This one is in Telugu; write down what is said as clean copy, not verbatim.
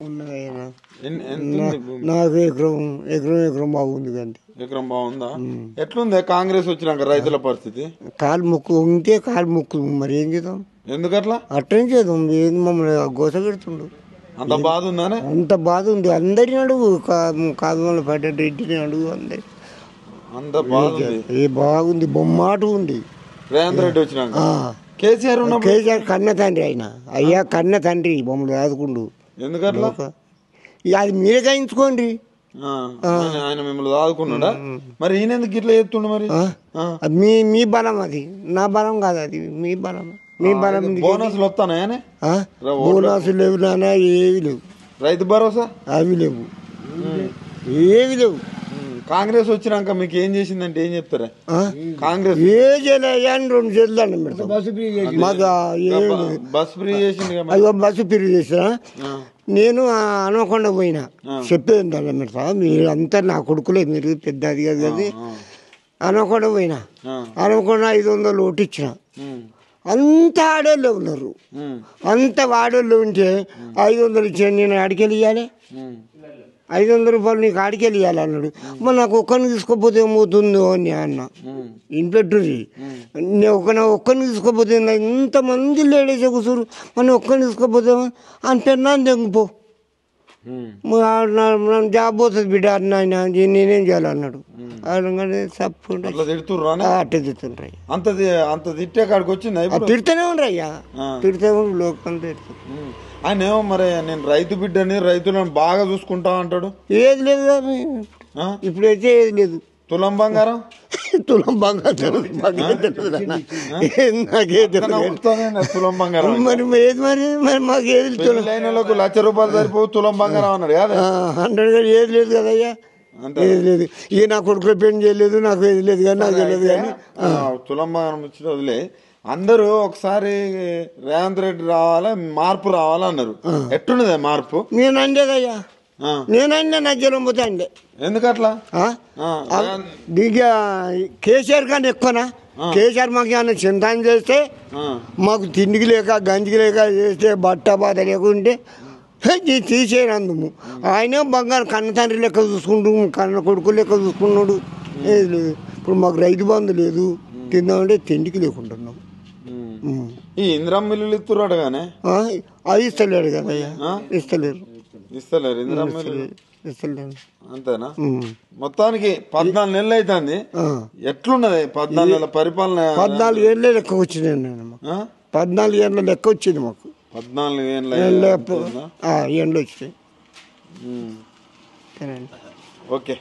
ఉన్నదైనా నాకు ఎకరం బాగుంది కండి. ఎకరం బాగుందా? ఎట్లుంది కాంగ్రెస్ వచ్చినాక రైతుల పరిస్థితి? కాలు ముక్కు ఉంటే కాలు ముక్కు మరి ఏం చేద్దాం? ఎందుకట్లా? అట్టేం చేద్దాం, ఏది మమ్మల్ని గోస పెడుతుండు. అంత బాధ ఉందానే? అంత బాధ ఉంది. అందరిని అడుగు, కాదు రెడ్డిని అడుగు, అందరి అంత బాధ బాగుంది. బొమ్మాట ఉంది రేవంత్ రెడ్డి వచ్చినాక. కేసీఆర్ కేసీఆర్ కన్న తండ్రి, ఆయన అయ్యా కన్న తండ్రి బొమ్మలు రాదుకుండు. ఎందుకట్లా? అది మీరే గాయించుకోండి. ఆయన మిమ్మల్ని దాదుకున్నాడా? మరి ఈయన ఎందుకు ఇట్లా చెప్తుండ? మరి మీ బలం, అది నా బలం కాదు, అది మీ బలం. మీ బలం. బోనస్లు వస్తానా? బోనస్లు లేవు నాన్న, ఏవి లేవు. రైతు భరోసా అవి లేవు, ఏవి లేవు. కాంగ్రెస్ వచ్చినాక మీకు ఏం చేసిందంటే ఏం చెప్తారా? కాంగ్రెస్ ఏ చేయలే, 2 చేతులు మాకు బస్ ఫ్రీ చేసింది. బస్సు ఫ్రీ చేసిన నేను అనకుండా పోయినా, చెప్పేది పెడతా, మీరు అంతా నా కొడుకులే, మీరు పెద్ద అది కాదు అది అనకుండా పోయినా. అనకుండా 500 ఓటు ఇచ్చిన. అంత ఆడోళ్ళు ఉన్నారు, అంత ఆడోళ్ళు ఉంటే 500 ఇచ్చాను. నేను అడికెళ్ళి ఇవ్వాలి, 500 రూపాయలు నీకు ఆడికెళ్ళి ఇవ్వాలి అన్నాడు. మరి నాకు ఒక్కరిని తీసుకోపోతే ఏమవుతుందో అని అన్న. ఇంపెట్టుర్రి, నేను ఒక్కరిని తీసుకోపోతే ఇంతమంది లేడీస్ కూర్చోరు, మనం ఒక్కరిని తీసుకోపోతే అంటే నన్ను తెంగిపో, జాబ్ పోతుంది బిడ్డ అన్న, నేనేం చేయాలన్నాడు. అట్టే తిడుతుంటాయి. అంత తిట్టే కాడికి వచ్చింది. తిడుతూనే ఉండరయ్యా, తిడుతూ లోకం తిడుతుంది. ఆయన ఏమో మరి నేను రైతు బిడ్డని, రైతులను బాగా చూసుకుంటా అంటాడు. ఏది లేదు ఇప్పుడైతే, ఏది లేదు. తులం బంగారం తులం బంగారం తులం బంగారం మరి ఏది, మరి మాకు ఏది లైన్లకు ₹1,00,000 సరిపో తులం బంగారం అన్నాడు కదా. 100 ఏది లేదు కదయ్యా, ఏది లేదు. ఇక నా కొడుకులో పెళ్లి చేయలేదు, నాకు ఏది లేదు కానీ నాకు తెలియదు. కానీ తులం బంగారం వచ్చిన వదిలే అందరూ ఒకసారి రేవంత్ రెడ్డి రావాలా, మార్పు రావాలన్నారు. ఎట్టున్నదే మార్పు? నేను అండేదయ్యా, నేనండే నా జలం పోతే అండే. ఎందుకట్లా? కేసీఆర్ కానీ ఎక్కువనా? కేసీఆర్ మాకు ఏమన్నా చింతాన్ని చేస్తే, మాకు తిండికి లేక గంజికి లేక చేస్తే, బట్ట బాధ లేకుంటే తీసేయనందుము. ఆయనే బంగారు కన్న తండ్రి లెక్క చూసుకుంటూ, కన్న కొడుకు లెక్క చూసుకున్నాడు. ఏది లేదు. ఇప్పుడు మాకు రైతు బంధు లేదు, తిందామంటే తిండికి లేకుంటున్నాం. ఈ ఇందిరా మిల్లులు ఇస్తున్నారు కానీ అది ఇస్తలేడు కదయ్యా, ఇస్తలేరు. ఇందిరా మిల్లులు ఇస్తలేరు, అంతేనా? మొత్తానికి 14 నెలలు అవుతుంది. ఎట్లున్నది 14 నెలల పరిపాలన? 14 ఏళ్ళ లెక్క వచ్చింది. 14 ఏళ్ళ లెక్క వచ్చింది మాకు. 14 ఏళ్ళు వచ్చినాయి. ఓకే.